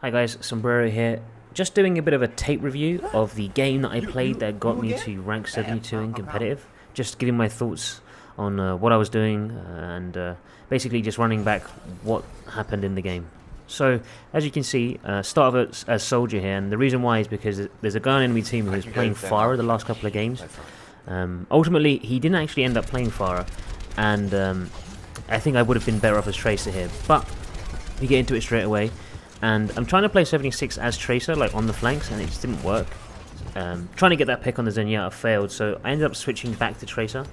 Hi guys, Sombrero here. Just doing a bit of a tape review of the game that I played that got me to rank 72 in competitive. Just giving my thoughts on what I was doing and basically just running back what happened in the game. So, as you can see, start off as Soldier here, and the reason why is because there's a guy on enemy team who was playing Farah the last couple of games. Ultimately, he didn't actually end up playing Farah, and I think I would have been better off as Tracer here. But we get into it straight away. And I'm trying to play 76 as Tracer, like on the flanks, and it just didn't work. Trying to get that pick on the Zenyatta failed, so I ended up switching back to Tracer.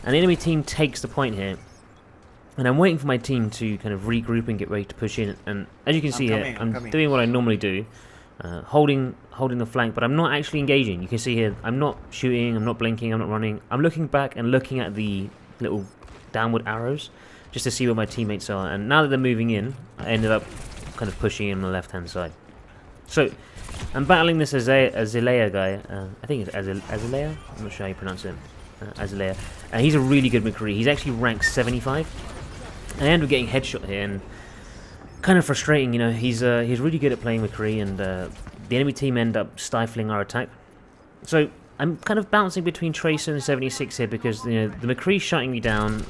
And the enemy team takes the point here. And I'm waiting for my team to kind of regroup and get ready to push in. And as you can see here, I'm doing what I normally do. Holding the flank, but I'm not actually engaging. You can see here, I'm not shooting, I'm not blinking, I'm not running. I'm looking back and looking at the little downward arrows just to see where my teammates are. And now that they're moving in, I ended up kind of pushing in on the left hand side. So I'm battling this Azalea guy. I think it's Azalea. I'm not sure how you pronounce it. Azalea. And he's a really good McCree. He's actually ranked 75. And I end up getting headshot here, and kind of frustrating. You know, he's really good at playing McCree, and the enemy team end up stifling our attack. So I'm kind of bouncing between Tracer and 76 here because, you know, the McCree's shutting me down,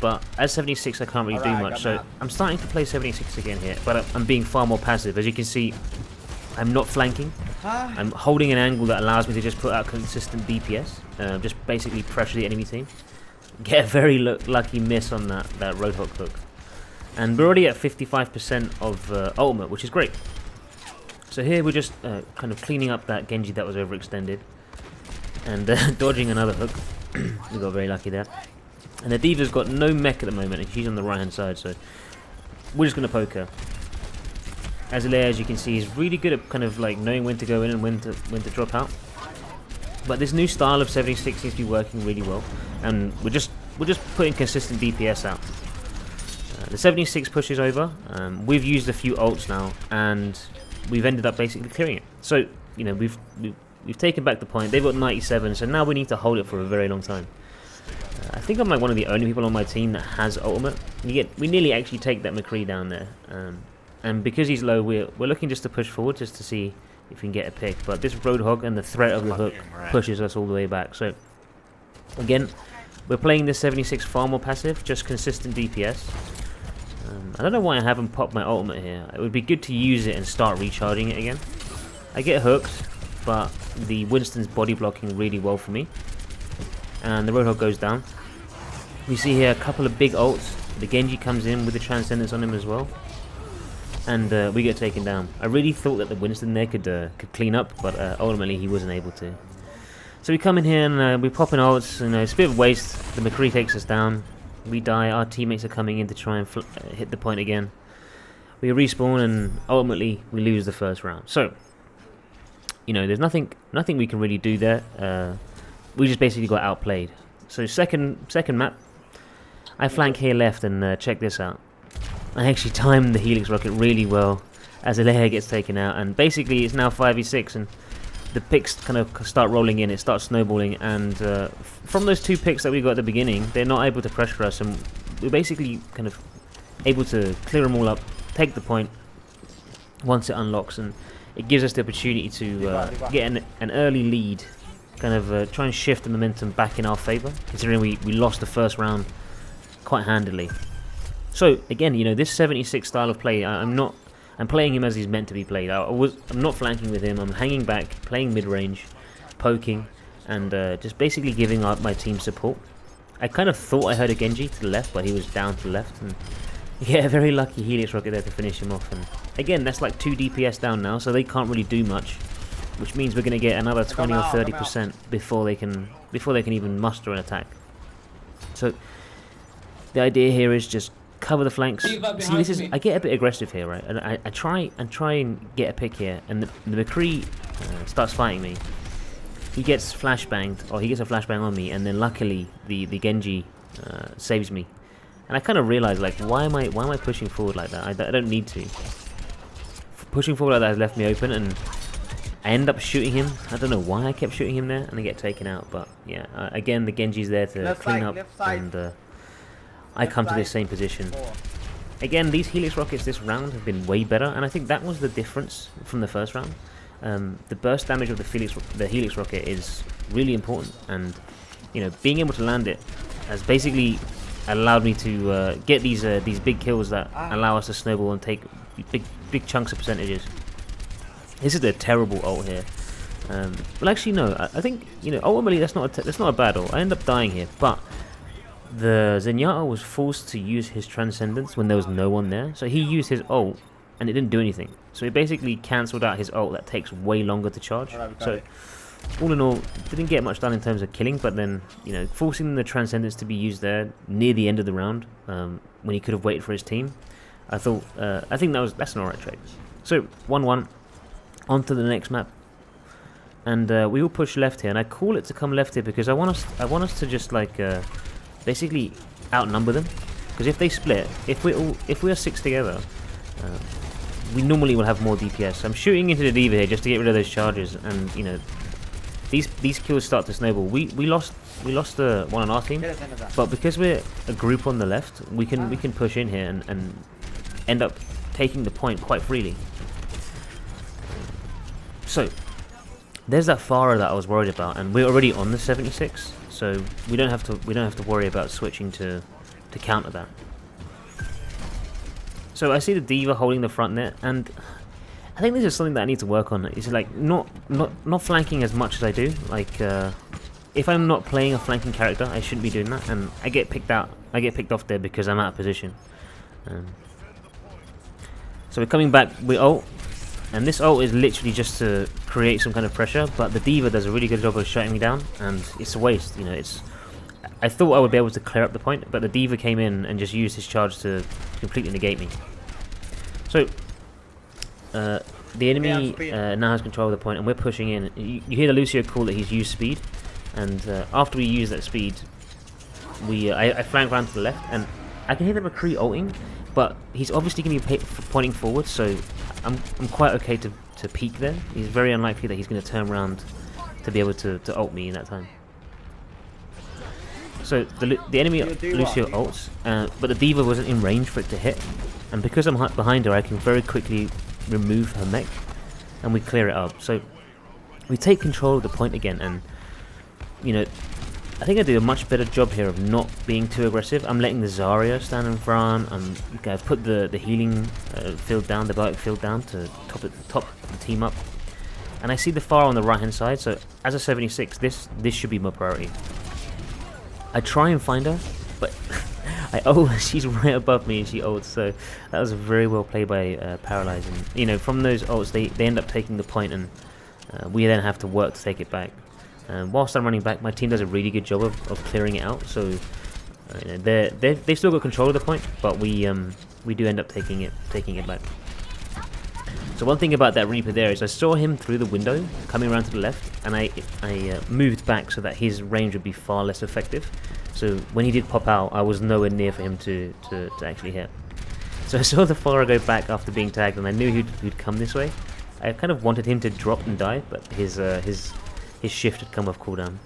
but as 76 I can't really do much, so I'm starting to play 76 again here, but I'm being far more passive. As you can see, I'm not flanking. I'm holding an angle that allows me to just put out consistent DPS, just basically pressure the enemy team. Get a very lucky miss on that Roadhog hook. And we're already at 55% of ultimate, which is great. So here we're just kind of cleaning up that Genji that was overextended. And dodging another hook. We got very lucky there. And the D.Va's got no mech at the moment, and she's on the right hand side, so we're just going to poke her. Azalea, as you can see, is really good at kind of like knowing when to go in and when to drop out. But this new style of 76 seems to be working really well, and we're just putting consistent DPS out. The 76 pushes over. We've used a few ults now, and we've ended up basically clearing it. So, you know, we've taken back the point. They've got 97, so now we need to hold it for a very long time. I think I'm like one of the only people on my team that has ultimate. We nearly actually take that McCree down there, and because he's low, we're looking just to push forward just to see if we can get a pick. But this Roadhog and the threat of the hook pushes us all the way back. So again, we're playing this 76 far more passive, just consistent DPS. I don't know why I haven't popped my ultimate here. It would be good to use it and start recharging it again. I get hooked, but the Winston's body blocking really well for me. And the Roadhog goes down. We see here a couple of big ults. The Genji comes in with the Transcendence on him as well. And we get taken down. I really thought that the Winston there could clean up, but ultimately he wasn't able to. So we come in here and we pop in ults. You know, it's a bit of waste. The McCree takes us down. We die. Our teammates are coming in to try and hit the point again. We respawn, and ultimately we lose the first round. So, you know, there's nothing we can really do there. We just basically got outplayed. So second map, I flank here left, and check this out. I actually timed the Helix rocket really well as Azalea gets taken out, and basically it's now 5v6, and the picks kind of start rolling in. It starts snowballing, and from those two picks that we got at the beginning, they're not able to pressure us, and we're basically kind of able to clear them all up, take the point once it unlocks, and it gives us the opportunity to get an early lead, kind of try and shift the momentum back in our favour, considering we lost the first round quite handily. So again, you know, this 76 style of play, I'm playing him as he's meant to be played. I'm not flanking with him. I'm hanging back, playing mid-range, poking, and just basically giving up my team support. I kind of thought I heard a Genji to the left, but he was down to the left, and yeah, very lucky Helix rocket there to finish him off. And again, that's like 2 DPS down now, so they can't really do much, which means we're going to get another 20 or 30% before they can even muster an attack. So the idea here is just cover the flanks. See, I get a bit aggressive here, right? And I try and get a pick here, and the McCree starts fighting me. He gets flashbanged, or he gets a flashbang on me, and then luckily the Genji saves me. And I kind of realize, like, why am I pushing forward like that? I don't need to. Pushing forward like that has left me open, and I end up shooting him. I don't know why I kept shooting him there, and I get taken out. But yeah, again, the Genji's there to clean up, and I come to this same position. again, these Helix rockets this round have been way better, and I think that was the difference from the first round. The burst damage of the Helix rocket is really important, and being able to land it has basically allowed me to get these big kills that allow us to snowball and take big chunks of percentages. This is a terrible ult here. Well, actually, no. I think ultimately that's not a bad ult. I end up dying here, but the Zenyatta was forced to use his Transcendence when there was no one there. So he used his ult, and it didn't do anything. So he basically cancelled out his ult that takes way longer to charge. So all in all, didn't get much done in terms of killing, but then forcing the Transcendence to be used there near the end of the round, when he could have waited for his team, I think that's an alright trade. So 1-1, on to the next map. And we all push left here, and I call it to come left here because I want us to just like basically outnumber them. Because if they split, if we are 6 together, we normally will have more DPS. So I'm shooting into the D.Va here just to get rid of those charges, and these kills start to snowball. We lost one on our team, but because we're a group on the left, we can push in here and end up taking the point quite freely. So there's that Farah that I was worried about, and we're already on the 76, so we don't have to worry about switching to counter that. So I see the D.Va holding the front net, and I think this is something that I need to work on. It's like not flanking as much as I do. Like if I'm not playing a flanking character, I shouldn't be doing that, and I get picked off there because I'm out of position. So we're coming back with ult. And this ult is literally just to create some kind of pressure, but the D.Va does a really good job of shutting me down, and it's a waste. I thought I would be able to clear up the point, but the D.Va came in and just used his charge to completely negate me. So the enemy now has control of the point, and we're pushing in. You hear the Lucio call that he's used speed, and after we use that speed, I flank around to the left, and I can hear the McCree ulting, but he's obviously going to be pointing forward, so I'm quite okay to peek there. He's very unlikely that he's going to turn around to be able to ult me in that time. So the enemy Lucio ults, but the D.Va wasn't in range for it to hit, and because I'm behind her, I can very quickly remove her mech, and we clear it up. So we take control of the point again, and I think I do a much better job here of not being too aggressive. I'm letting the Zarya stand in front. I've put the healing field down, the biotic field down to top the team up. And I see the Farah on the right hand side, so as a 76, this should be my priority. I try and find her, but she's right above me and she ults, so that was very well played by Paralyze. And from those ults, they end up taking the point, and we then have to work to take it back. Whilst I'm running back, my team does a really good job of clearing it out. So they've still got control of the point, but we do end up taking it back. So one thing about that Reaper there is I saw him through the window coming around to the left, and I moved back so that his range would be far less effective. So when he did pop out, I was nowhere near for him to actually hit. So I saw the Farah go back after being tagged, and I knew he'd come this way. I kind of wanted him to drop and die, but his shift had come off cooldown.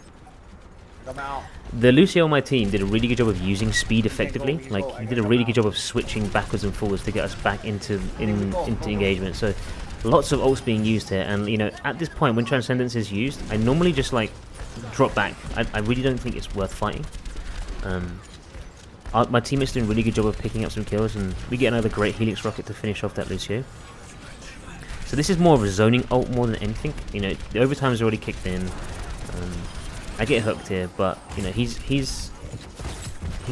The Lucio on my team did a really good job of using speed effectively. Like, he did a really good job of switching backwards and forwards to get us back into engagement. So lots of ults being used here, and at this point when Transcendence is used, I normally just like drop back. I really don't think it's worth fighting. My teammates doing a really good job of picking up some kills, and we get another great Helix rocket to finish off that Lucio. So this is more of a zoning ult more than anything. The overtime's already kicked in. I get hooked here, but he's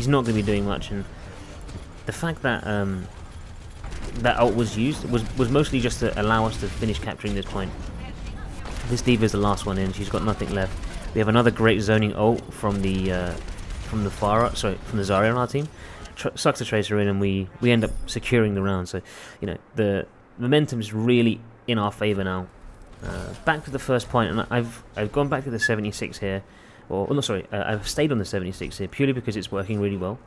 not going to be doing much. And the fact that that ult was used was mostly just to allow us to finish capturing this point. This D.Va is the last one in. She's got nothing left. We have another great zoning ult from the Farah, from the Zarya on our team. Sucks the Tracer in, and we end up securing the round. So the momentum is really in our favour now. Back to the first point, and I've gone back to the 76 here, I've stayed on the 76 here purely because it's working really well,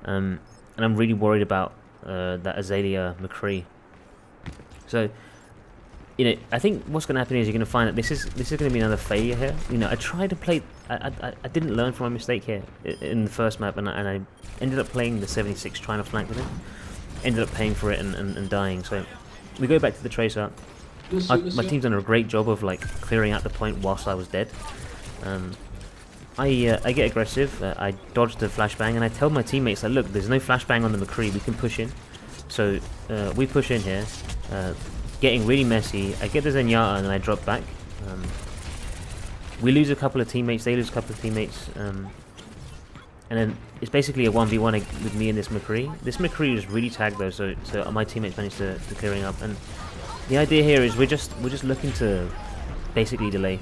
and I'm really worried about that Azalea McCree. So I think what's going to happen is you're going to find that this is going to be another failure here. I tried to play, I didn't learn from my mistake here in the first map, and I ended up playing the 76 trying to flank with him. ended up paying for it and dying. So we go back to the tracer. My team's done a great job of like clearing out the point whilst I was dead. I get aggressive. I dodge the flashbang, and I tell my teammates that, look, there's no flashbang on the McCree. We can push in. So we push in here, getting really messy. I get the Zenyatta, and then I drop back. We lose a couple of teammates. They lose a couple of teammates. And then it's basically a 1v1 with me and this McCree. This McCree was really tagged though, so my teammates managed to clearing up. And the idea here is we're just looking to basically delay.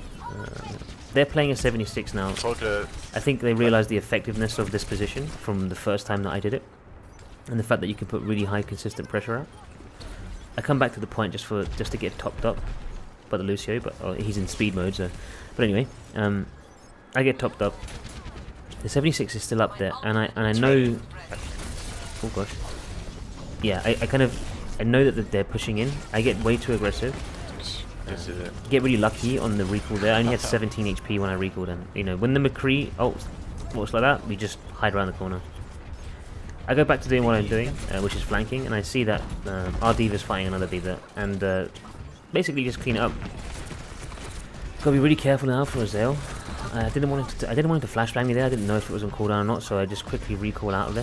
They're playing a 76 now. I think they realized the effectiveness of this position from the first time that I did it, and the fact that you can put really high consistent pressure out. I come back to the point just to get topped up by the Lucio, but he's in speed mode. So, but anyway, I get topped up. The 76 is still up there, and I know. Oh gosh. Yeah, I know that they're pushing in. I get way too aggressive. Get really lucky on the recall there. I only had 17 HP when I recalled, and you know, when the McCree looks like that, we just hide around the corner. I go back to doing what I'm doing, which is flanking, and I see that our D.Va's fighting another D.Va, and basically just clean it up. Gotta be really careful now for Azale. I didn't want him to flashbang me there. I didn't know if it was on cooldown or not, so I just quickly recall out of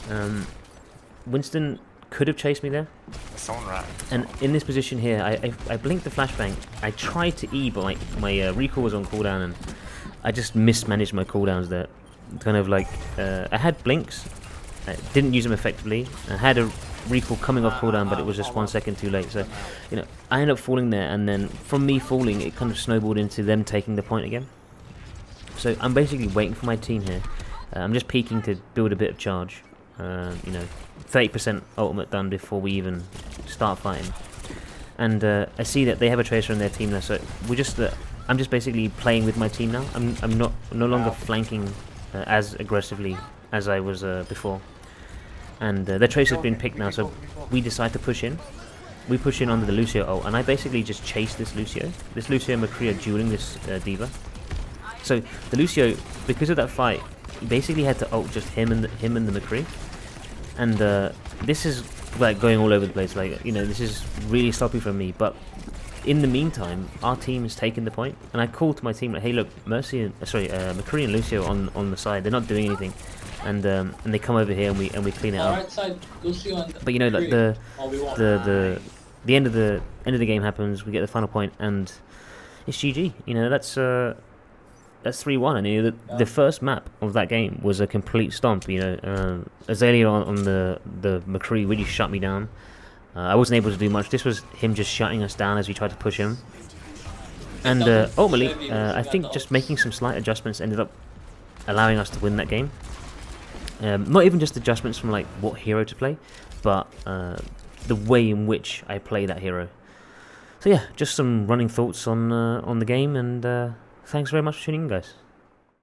there. Winston could have chased me there. And in this position here, I blinked the flashbang. I tried to E, but my recall was on cooldown, and I just mismanaged my cooldowns there. Kind of like, I had blinks, I didn't use them effectively. I had a recall coming off cooldown, but it was just 1 second too late. So, you know, I ended up falling there, and then from me falling, it kind of snowballed into them taking the point again. So I'm basically waiting for my team here. I'm just peeking to build a bit of charge. You know, 30% ultimate done before we even start fighting. And I see that they have a tracer in their team now, so I'm just basically playing with my team now. I'm no longer flanking as aggressively as I was before. And their tracer's been picked now, so we decide to push in. We push in under the Lucio ult, and I basically just chase this Lucio. This Lucio and McCree are dueling this D.Va. So the Lucio, because of that fight, he basically had to ult just him and the McCree. And this is like going all over the place. Like, you know, this is really sloppy from me. But in the meantime, our team has taken the point, and I called to my team like, "Hey, look, McCree and Lucio on the side. They're not doing anything." And they come over here and we clean it up. But you know, like the end of the game happens. We get the final point, and it's GG. You know, that's 3-1. And you know, the first map of that game was a complete stomp. You know, Azalea on the McCree really shut me down. I wasn't able to do much. This was him just shutting us down as we tried to push him. And ultimately, I think just making some slight adjustments ended up allowing us to win that game. Not even just adjustments from like what hero to play, but the way in which I play that hero. So yeah, just some running thoughts on the game, and thanks very much for tuning in, guys.